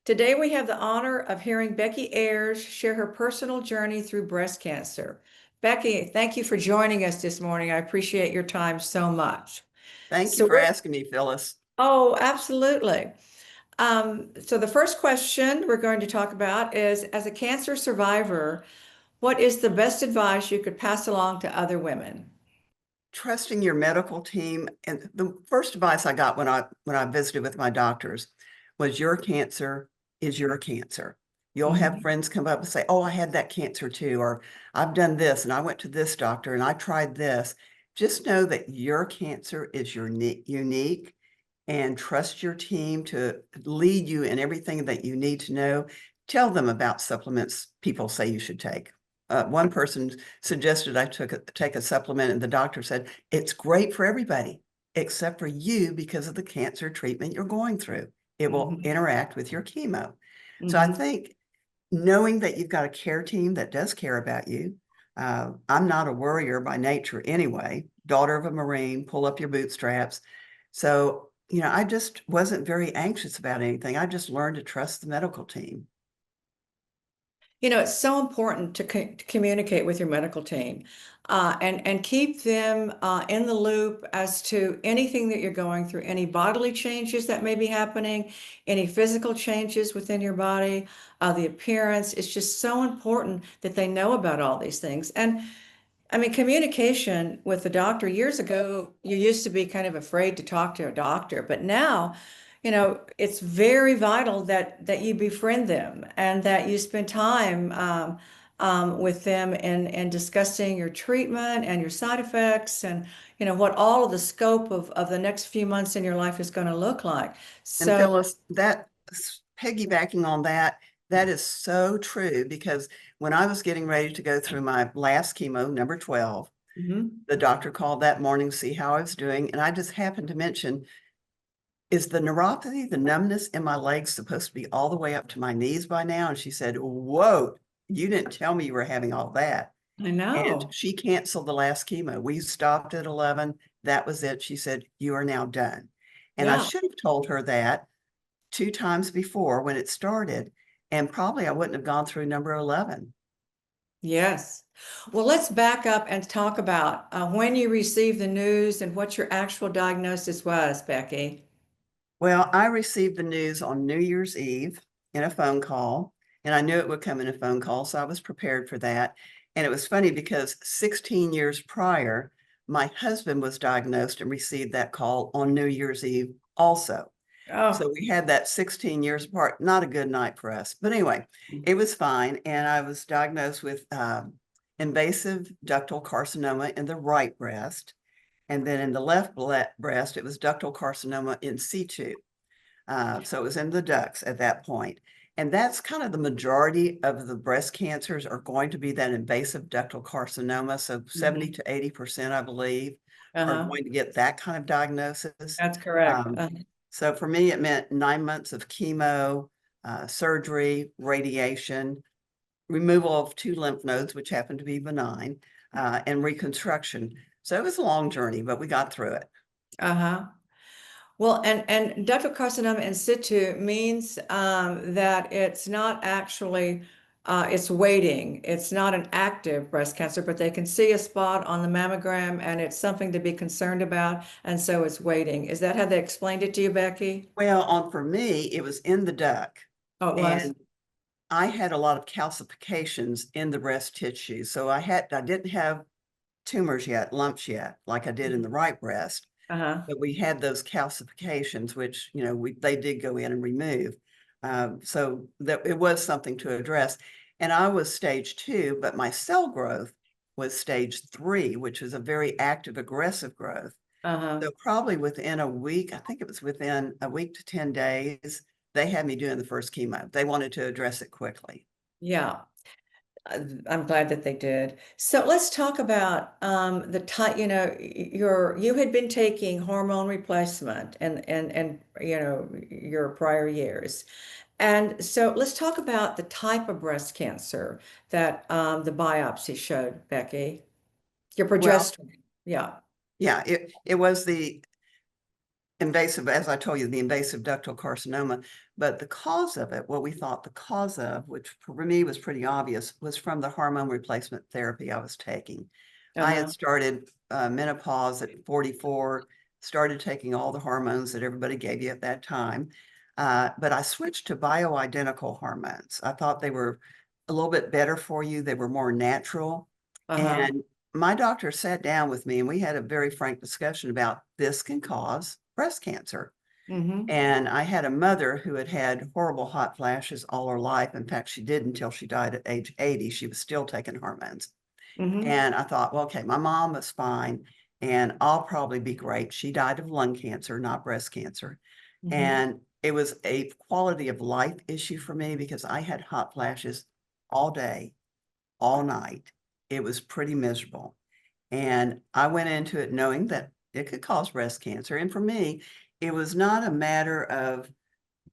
Today, we have the honor of hearing Becky Ayers share her personal journey through breast cancer. Becky, thank you for joining us this morning. I appreciate your time so much. Thank you for asking me, Phyllis. Oh, absolutely. So the first question we're going to talk about is, as a cancer survivor, what is the best advice you could pass along to other women? Trusting your medical team. And the first advice I got when I visited with my doctors was your cancer is your cancer. You'll have friends come up and say, oh, I had that cancer too, or I've done this and I went to this doctor and I tried this. Just know that your cancer is unique, and trust your team to lead you in everything that you need to know. Tell them about supplements people say you should take. One person suggested I take a supplement, and the doctor said, it's great for everybody except for you because of the cancer treatment you're going through. It will interact with your chemo. So I think knowing that you've got a care team that does care about you. I'm not a worrier by nature anyway, daughter of a Marine, pull up your bootstraps. So, I just wasn't very anxious about anything. I just learned to trust the medical team. It's so important to communicate with your medical team and keep them in the loop as to anything that you're going through, any bodily changes that may be happening, any physical changes within your body, the appearance. It's just so important that they know about all these things. And I mean, communication with the doctor, years ago, you used to be kind of afraid to talk to a doctor, but now, it's very vital that you befriend them and that you spend time with them and discussing your treatment and your side effects and, what all of the scope of the next few months in your life is going to look like. And So, Phyllis, that piggybacking on that, that is so true, because when I was getting ready to go through my last chemo, number 12, the doctor called that morning to see how I was doing. And I just happened to mention, is the neuropathy, the numbness in my legs, supposed to be all the way up to my knees by now? And she said, whoa, you didn't tell me you were having all that. I And know. she canceled the last chemo. We stopped at 11. That was it. She said, you are now done. And I Yeah. should have told her that 2 times before when it started, and probably I wouldn't have gone through number 11. Yes. Well, let's back up and talk about when you received the news and what your actual diagnosis was, Becky. Well, I received the news on New Year's Eve in a phone call, and I knew it would come in a phone call, so I was prepared for that. And it was funny because 16 years prior, my husband was diagnosed and received that call on New Year's Eve also. Oh, So we had that 16 years apart. Not a good night for us. But anyway, it was fine. And I was diagnosed with invasive ductal carcinoma in the right breast. And then in the left breast, it was ductal carcinoma in situ. So it was in the ducts at that point. And that's kind of the majority of the breast cancers are going to be that invasive ductal carcinoma. So 70 to 80%, I believe, are going to get that kind of diagnosis. that's correct. So for me, it meant 9 months of chemo, surgery, radiation, removal of 2 lymph nodes, which happened to be benign, and reconstruction. So it was a long journey, but we got through it. Well, and ductal carcinoma in situ means that it's not actually, it's waiting. It's not an active breast cancer, but they can see a spot on the mammogram and it's something to be concerned about. And so it's waiting. Is that how they explained it to you, Becky? Well, for me, it was in the duct. Oh, it was? And I had a lot of calcifications in the breast tissue. So I didn't have tumors yet, lumps yet, like I did in the right breast. But we had those calcifications, which, they did go in and remove. So that it was something to address. And I was stage 2, but my cell growth was stage 3, which was a very active, aggressive growth. So probably within a week, I think it was within a week to 10 days, they had me doing the first chemo. They wanted to address it quickly. Yeah. I'm glad that they did. So let's talk about the type, you had been taking hormone replacement and your prior years. And so let's talk about the type of breast cancer that the biopsy showed, Becky. Your Well, progesterone. Yeah. Yeah, it was the invasive, as I told you, the invasive ductal carcinoma. But the cause of it, what we thought the cause of, which for me was pretty obvious, was from the hormone replacement therapy I was taking. I had Uh-huh. started menopause at 44, started taking all the hormones that everybody gave you at that time. But I switched to bioidentical hormones. I thought they were a little bit better for you. They were more natural. Uh-huh. And my doctor sat down with me and we had a very frank discussion about this can cause breast cancer. Mm-hmm. And I had a mother who had had horrible hot flashes all her life. In fact, she did until she died at age 80. She was still taking hormones. Mm-hmm. And I thought, well, okay, my mom was fine and I'll probably be great. She died of lung cancer, not breast cancer. Mm-hmm. And it was a quality of life issue for me because I had hot flashes all day, all night. It was pretty miserable. And I went into it knowing that it could cause breast cancer. And for me, it was not a matter of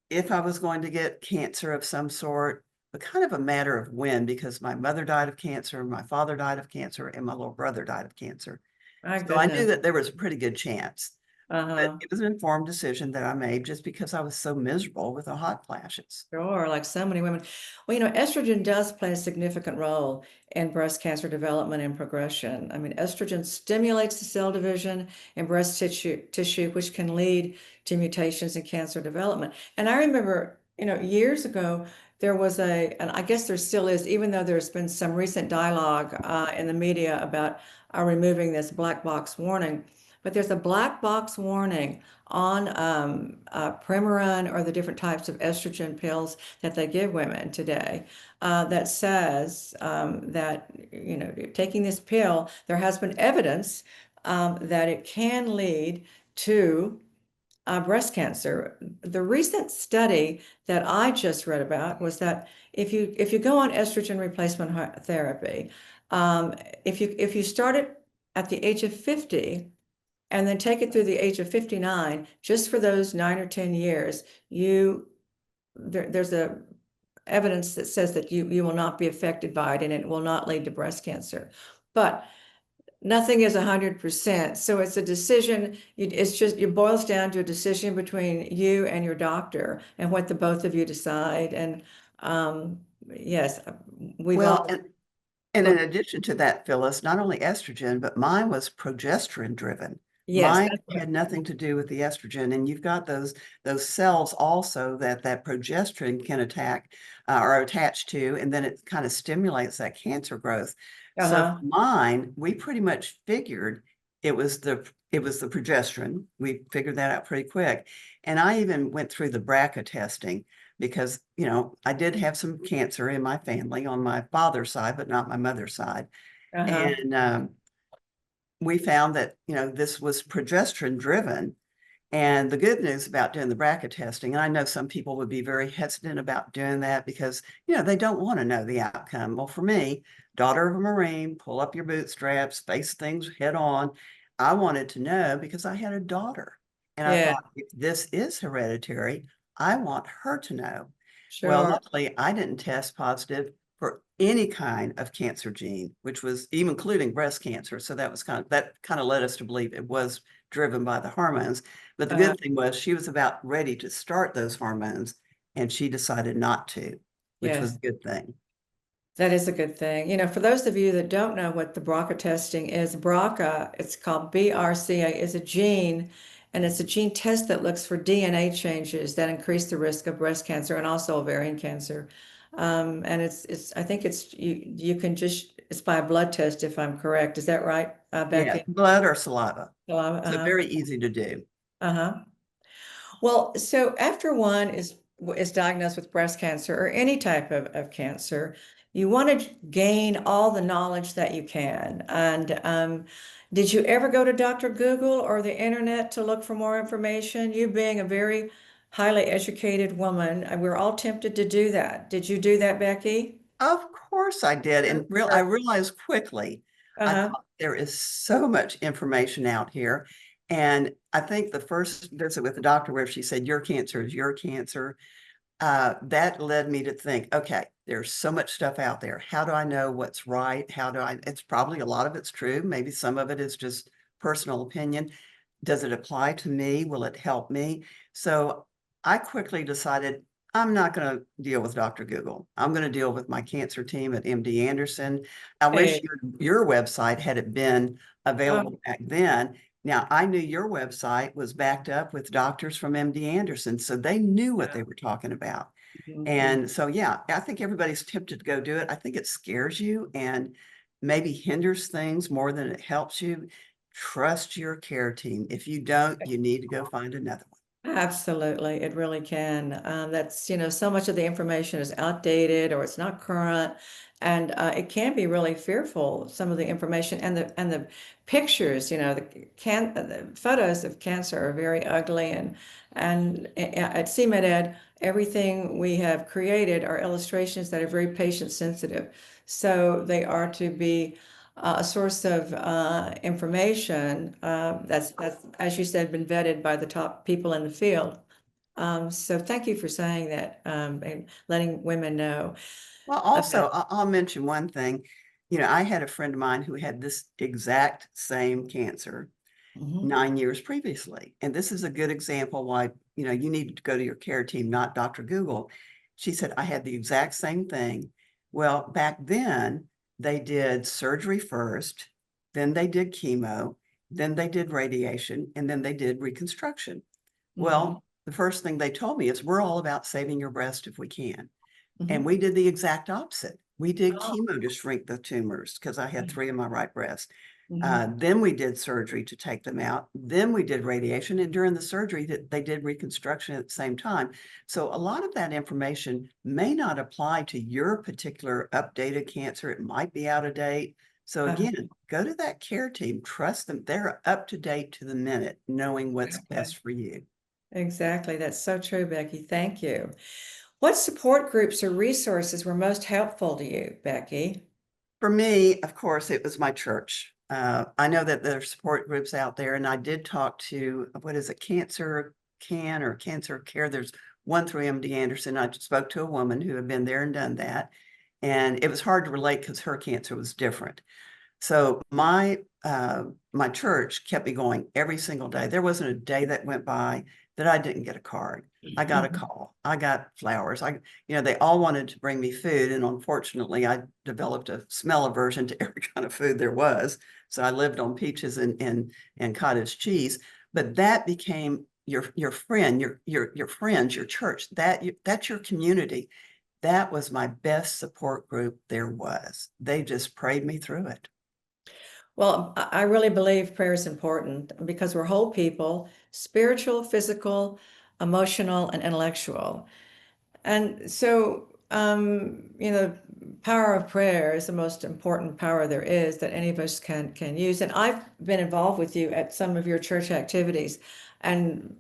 if I was going to get cancer of some sort, but kind of a matter of when, because my mother died of cancer, my father died of cancer, and my little brother died of cancer. My So I knew goodness. that there was a pretty good chance. But Uh-huh. it was an informed decision that I made just because I was so miserable with the hot flashes. Sure, like so many women. Well, estrogen does play a significant role in breast cancer development and progression. I mean, estrogen stimulates the cell division in breast tissue, which can lead to mutations in cancer development. And I remember, years ago, there was and I guess there still is, even though there's been some recent dialogue in the media about removing this black box warning, but there's a black box warning on Premarin or the different types of estrogen pills that they give women today that says that, taking this pill, there has been evidence that it can lead to breast cancer. The recent study that I just read about was that if you go on estrogen replacement therapy, um, if you start it at the age of 50, and then take it through the age of 59, just for those 9 or 10 years, there's a evidence that says that you will not be affected by it and it will not lead to breast cancer. But nothing is 100%. So it's a decision. It's just, it boils down to a decision between you and your doctor and what the both of you decide. And yes, we've Well, all, and in addition to that, Phyllis, not only estrogen, but mine was progesterone driven. yes, Mine that's had right. nothing to do with the estrogen, and you've got those cells also that progesterone can attack or attach to, and then it kind of stimulates that cancer growth. So for Uh-huh. mine, we pretty much figured it was the progesterone. We figured that out pretty quick, and I even went through the BRCA testing because, I did have some cancer in my family on my father's side, but not my mother's side. Uh-huh. And we found that, this was progesterone driven. And the good news about doing the BRCA testing, and I know some people would be very hesitant about doing that because, they don't want to know the outcome. Well, for me, daughter of a Marine, pull up your bootstraps, face things head on. I wanted to know because I had a daughter. And I Yeah, thought, if this is hereditary, I want her to know. Well, sure. luckily, I didn't test positive for any kind of cancer gene, which was even including breast cancer. So that kind of led us to believe it was driven by the hormones. But the Uh-huh. good thing was she was about ready to start those hormones and she decided not to, which was Yes. a good thing. That is a good thing. For those of you that don't know what the BRCA testing is, BRCA, it's called BRCA, is a gene, and it's a gene test that looks for DNA changes that increase the risk of breast cancer and also ovarian cancer. And I think you can it's by a blood test if I'm correct. Is that right, Yeah, Becky? blood or saliva. So Uh-huh. very easy to do. Uh-huh. Well, so after one is diagnosed with breast cancer or any type of cancer, you want to gain all the knowledge that you can. And did you ever go to Dr. Google or the internet to look for more information? You being a very highly educated woman, we're all tempted to do that. Did you do that, Becky? Of course I did. And I Sure. realized quickly, I Uh-huh. thought there is so much information out here. And I think the first visit with the doctor where she said, your cancer is your cancer, that led me to think, okay, there's so much stuff out there. How do I know what's right? It's probably a lot of it's true. Maybe some of it is just personal opinion. Does it apply to me? Will it help me? So I quickly decided I'm not going to deal with Dr. Google. I'm going to deal with my cancer team at MD Anderson. I wish Hey, your website had it been oh, available back then. Now, I knew your website was backed up with doctors from MD Anderson, so they knew what yeah. they were talking about. Mhm. And so, yeah, I think everybody's tempted to go do it. I think it scares you and maybe hinders things more than it helps you. Trust your care team. If you don't, you need to go find another one. Absolutely, it really can. That's, so much of the information is outdated or it's not current, and it can be really fearful. Some of the information and the pictures, the photos of cancer are very ugly, and at CMedEd, everything we have created are illustrations that are very patient sensitive, so they are to be a source of information that's, as you said, been vetted by the top people in the field. So thank you for saying that and letting women know Well, also, about. I'll mention one thing. I had a friend of mine who had this exact same cancer Mhm. 9 years previously. And this is a good example why, you need to go to your care team, not Dr. Google. She said, I had the exact same thing. Well, back then, they did surgery first, then they did chemo, then they did radiation, and then they did reconstruction. Mhm. Well, the first thing they told me is we're all about saving your breast if we can. And Mhm. we did the exact opposite. We did Oh. chemo to shrink the tumors because I had Mhm. 3 in my right breast. Mhm. Then we did surgery to take them out. Then we did radiation. And during the surgery, they did reconstruction at the same time. So a lot of that information may not apply to your particular updated cancer. It might be out of date. So Uh, again, go to that care team. Trust them. They're up to date to the minute, knowing what's okay. best for you. Exactly. That's so true, Becky. Thank you. What support groups or resources were most helpful to you, Becky? For me, of course, it was my church. I know that there are support groups out there, and I did talk to, what is it, Cancer Can or Cancer Care. There's one through MD Anderson. I spoke to a woman who had been there and done that. And it was hard to relate because her cancer was different. So my church kept me going every single day. There wasn't a day that went by that I didn't get a card. I got a Mhm. call. I got flowers. They all wanted to bring me food, and unfortunately, I developed a smell aversion to every kind of food there was. So I lived on peaches and cottage cheese. But that became your friend, your friends, your church. That's your community. That was my best support group there was. They just prayed me through it. Well, I really believe prayer is important because we're whole people, spiritual, physical, emotional, and intellectual. And so, power of prayer is the most important power there is that any of us can use. And I've been involved with you at some of your church activities and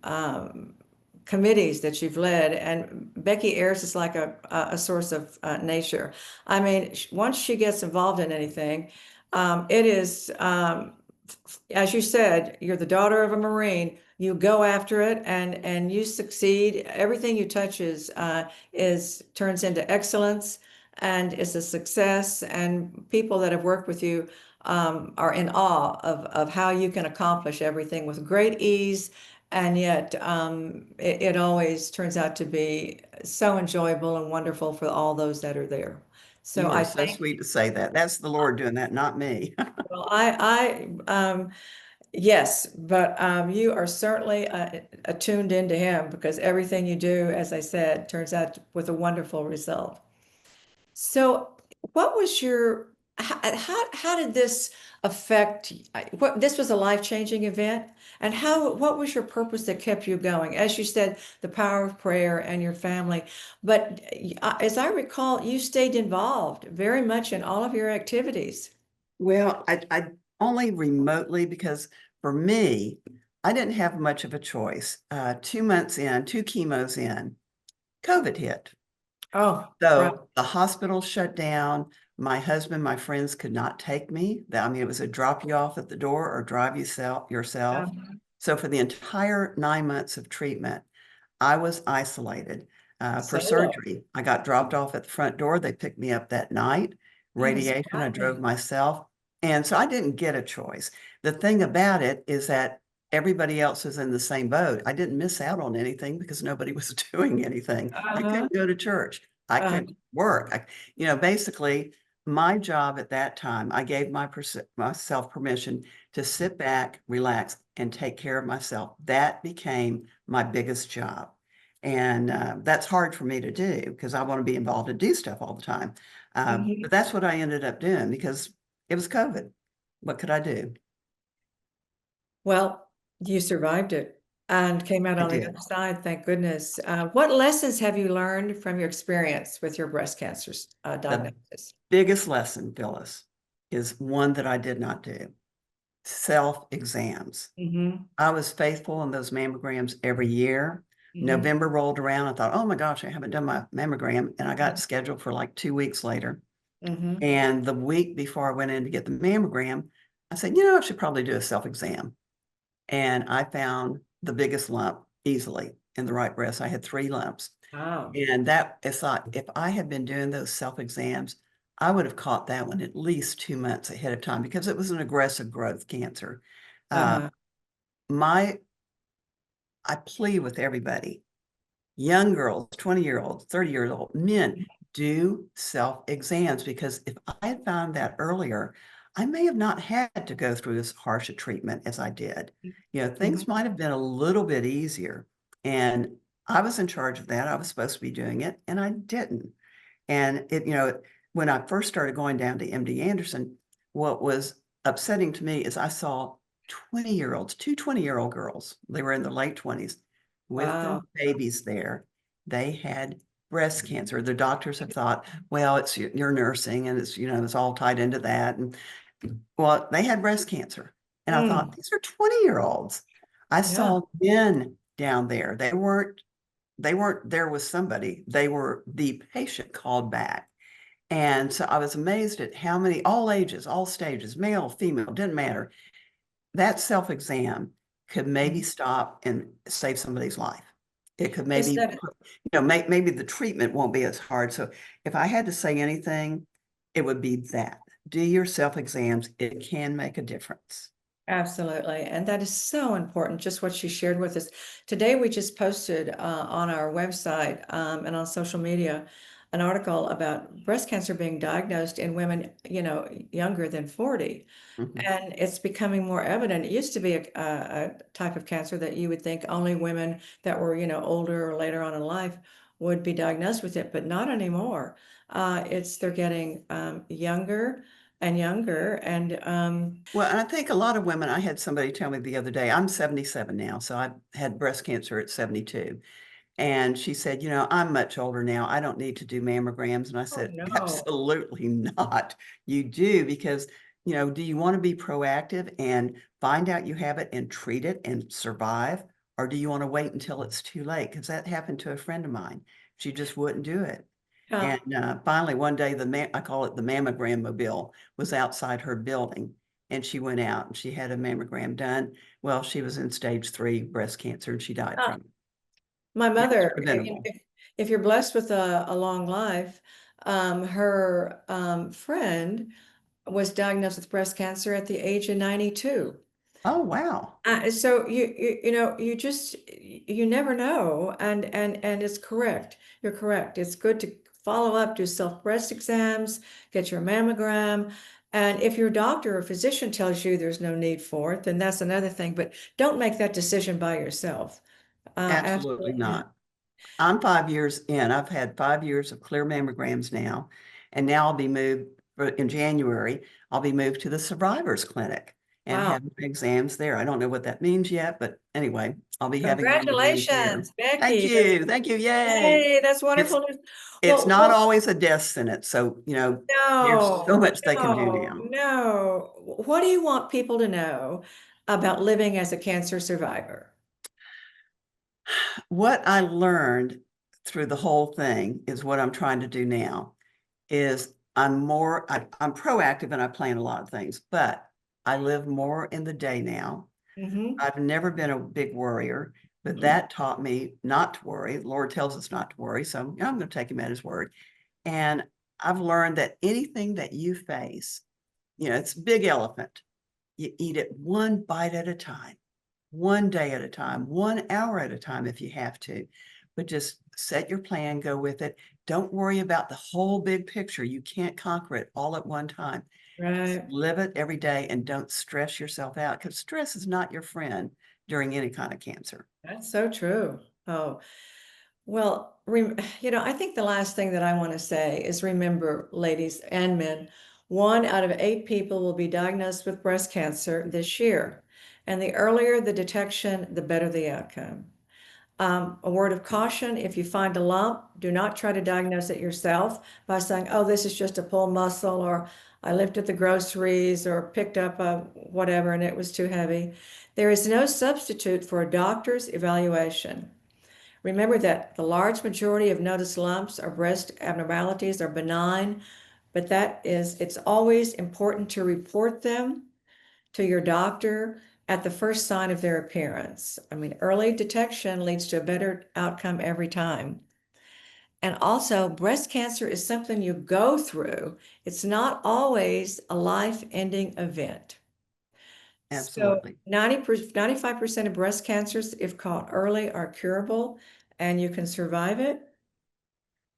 committees that you've led. And Becky Ayers is like a source of nature. I mean, once she gets involved in anything, it is, as you said, you're the daughter of a Marine. You go after it and you succeed. Everything you touch is turns into excellence and is a success. And people that have worked with you are in awe of how you can accomplish everything with great ease. And yet, it always turns out to be so enjoyable and wonderful for all those that are there. So You are I so thank, sweet to say that. That's the Lord doing that, not me. well, yes, but you are certainly attuned into him because everything you do, as I said, turns out with a wonderful result. So, what was your how did this affect what this was a life-changing event, and what was your purpose that kept you going? As you said, the power of prayer and your family, but as I recall, you stayed involved very much in all of your activities. Well, I only remotely because for me, I didn't have much of a choice. 2 months in, two chemos in, COVID hit. Oh, right. So the hospital shut down. My husband, my friends could not take me. I mean, it was a drop you off at the door or drive yourself. So for the entire 9 months of treatment, I was isolated for Solo. surgery. I got dropped off at the front door. They picked me up that night. That is Radiation, I drove right. myself. And so I didn't get a choice. the thing about it is that everybody else is in the same boat. I didn't miss out on anything because nobody was doing anything. I Uh-huh. couldn't go to church. I couldn't work. Basically, my job at that time, I gave myself permission to sit back, relax, and take care of myself. That became my biggest job. And that's hard for me to do because I want to be involved and do stuff all the time. But that's what I ended up doing because it was COVID. What could I do? Well, you survived it and came out I on the did. other side, thank goodness. What lessons have you learned from your experience with your breast cancer The diagnosis? biggest lesson, Phyllis, is one that I did not do. Self-exams. Mm-hmm. I was faithful in those mammograms every year. Mm-hmm. November rolled around. I thought, oh my gosh, I haven't done my mammogram. And I got scheduled for like 2 weeks later. Mm-hmm. And the week before I went in to get the mammogram, I said, I should probably do a self-exam. And I found the biggest lump easily in the right breast. I had 3 lumps. Wow. And that is thought, if I had been doing those self-exams, I would have caught that one at least 2 months ahead of time because it was an aggressive growth cancer. Uh, Uh-huh. my, I plead with everybody, young girls, 20-year-olds, 30-year-old men, do self-exams because if I had found that earlier, I may have not had to go through as harsh a treatment as I did. Mm-hmm. Things might have been a little bit easier. And I was in charge of that. I was supposed to be doing it, and I didn't. And when I first started going down to MD Anderson, what was upsetting to me is I saw 20-year-olds, 2 20-year-old girls, they were in their late 20s, with their Wow. babies there. They had breast cancer. The doctors have thought, well, it's your nursing and it's all tied into that. And well, they had breast cancer. And I thought, Mm. these are 20-year-olds. I Yeah. saw men down there. They weren't there with somebody. They were the patient called back. And so I was amazed at how many, all ages, all stages, male, female, didn't matter. That self-exam could maybe stop and save somebody's life. It could Is maybe, that maybe the treatment won't be as hard. So if I had to say anything, it would be that. Do your self-exams. It can make a difference. Absolutely. And that is so important, just what you shared with us. Today, we just posted on our website and on social media an article about breast cancer being diagnosed in women, younger than 40. Mhm. And it's becoming more evident. It used to be a type of cancer that you would think only women that were, older or later on in life would be diagnosed with it, but not anymore. They're getting younger and younger, and Well, and I think a lot of women, I had somebody tell me the other day, I'm 77 now, so I had breast cancer at 72. And she said, I'm much older now. I don't need to do mammograms. And I oh said, no. absolutely not. You do because, do you want to be proactive and find out you have it and treat it and survive? Or do you want to wait until it's too late? Because that happened to a friend of mine. She just wouldn't do it. Uh, And finally, one day, I call it the mammogram mobile, was outside her building. And she went out and she had a mammogram done. Well, she was in stage 3 breast cancer and she died uh, from it. my It was mother, preventable. if you're blessed with a long life, her friend was diagnosed with breast cancer at the age of 92. Oh, wow. So you never know, and it's correct. You're correct. It's good to follow up, do self breast exams, get your mammogram, and if your doctor or physician tells you there's no need for it, then that's another thing. But don't make that decision by yourself. Absolutely Absolutely not. not. I'm 5 years in. I've had 5 years of clear mammograms now. And now I'll be moved in January. I'll be moved to the survivors clinic and Wow. have my exams there. I don't know what that means yet, but anyway, I'll be having mammograms there. Congratulations, Thank Becky. you. Thank you. Yay. Hey, that's It's wonderful news. it's Well, not well, always a death sentence. So, there's so no, much they can do no, now. no. What do you want people to know about living as a cancer survivor? What I learned through the whole thing is what I'm trying to do now is I'm proactive and I plan a lot of things, but I live more in the day now. Hmm. I've never been a big worrier, but that taught me not to worry. The Lord tells us not to worry, so I'm going to take him at his word. And I've learned that anything that you face, it's a big elephant. You eat it one bite at a time, one day at a time, 1 hour at a time if you have to, but just set your plan, go with it. Don't worry about the whole big picture. You can't conquer it all at one time. Just Right. live it every day and don't stress yourself out, because stress is not your friend during any kind of cancer. That's so true. Oh, well, I think the last thing that I want to say is remember, ladies and men, 1 out of 8 people will be diagnosed with breast cancer this year. And the earlier the detection, the better the outcome. A word of caution, if you find a lump, do not try to diagnose it yourself by saying, oh, this is just a pulled muscle, or I lifted the groceries or picked up a whatever and it was too heavy. There is no substitute for a doctor's evaluation. Remember that the large majority of noticed lumps or breast abnormalities are benign, but it's always important to report them to your doctor at the first sign of their appearance. I mean, early detection leads to a better outcome every time. And also, breast cancer is something you go through. It's not always a life-ending event. So Absolutely. 95% of breast cancers, if caught early, are curable and you can survive it.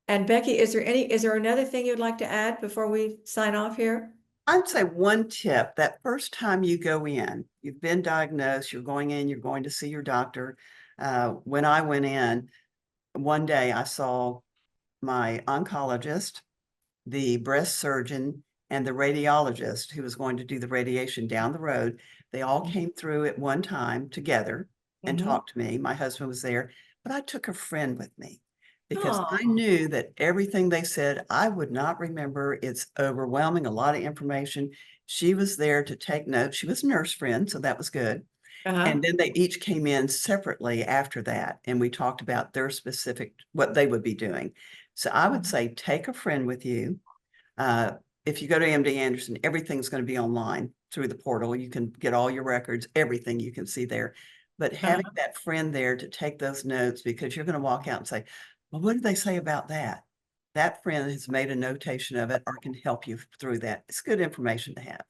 And Becky, is there another thing you'd like to add before we sign off here? I'd say one tip, that first time you go in, you've been diagnosed, you're going in, you're going to see your doctor. When I went in, one day I saw my oncologist, the breast surgeon, and the radiologist who was going to do the radiation down the road. They all came through at one time together and Mm-hmm. talked to me. My husband was there, but I took a friend with me because I Oh, knew that everything they said, I would not remember. It's overwhelming, a lot of information. She was there to take notes. She was a nurse friend, so that was good. uh-huh. And then they each came in separately after that, and we talked about their specific, what they would be doing. So I would say take a friend with you. Uh, if you go to MD Anderson, everything's going to be online through the portal. You can get all your records, everything you can see there. But having Uh-huh. that friend there to take those notes, because you're going to walk out and say, well, what did they say about that? That friend has made a notation of it or can help you through that. It's good information to have.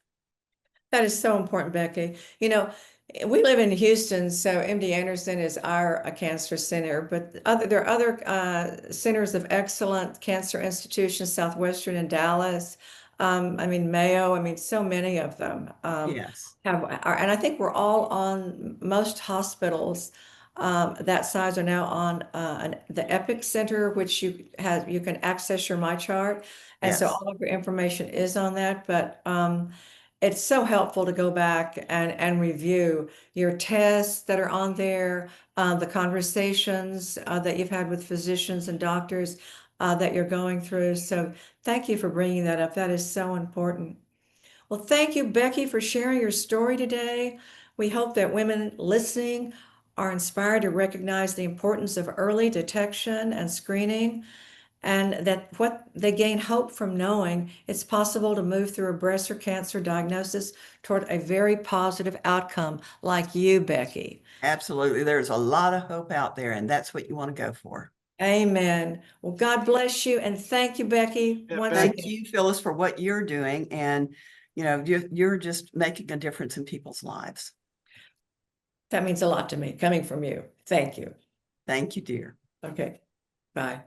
That is so important, Becky. We live in Houston, so MD Anderson is our cancer center, but there are other centers of excellent cancer institutions, Southwestern in Dallas. I mean, Mayo, I mean, so many of them Yes. and I think we're all on most hospitals that size are now on the Epic Center, which you can access your MyChart. And so Yes. all of your information is on that, but it's so helpful to go back and review your tests that are on there, the conversations that you've had with physicians and doctors that you're going through. So thank you for bringing that up. That is so important. Well, thank you, Becky, for sharing your story today. We hope that women listening are inspired to recognize the importance of early detection and screening, and that what they gain hope from knowing it's possible to move through a breast or cancer diagnosis toward a very positive outcome like you, Becky. Absolutely. There's a lot of hope out there, and that's what you want to go for. Amen. Well, God bless you, and thank you, Becky, Yeah, once Becky, Thank again. you, Phyllis, for what you're doing. And, you're just making a difference in people's lives. That means a lot to me coming from you. Thank you. Thank you, dear. Okay, bye.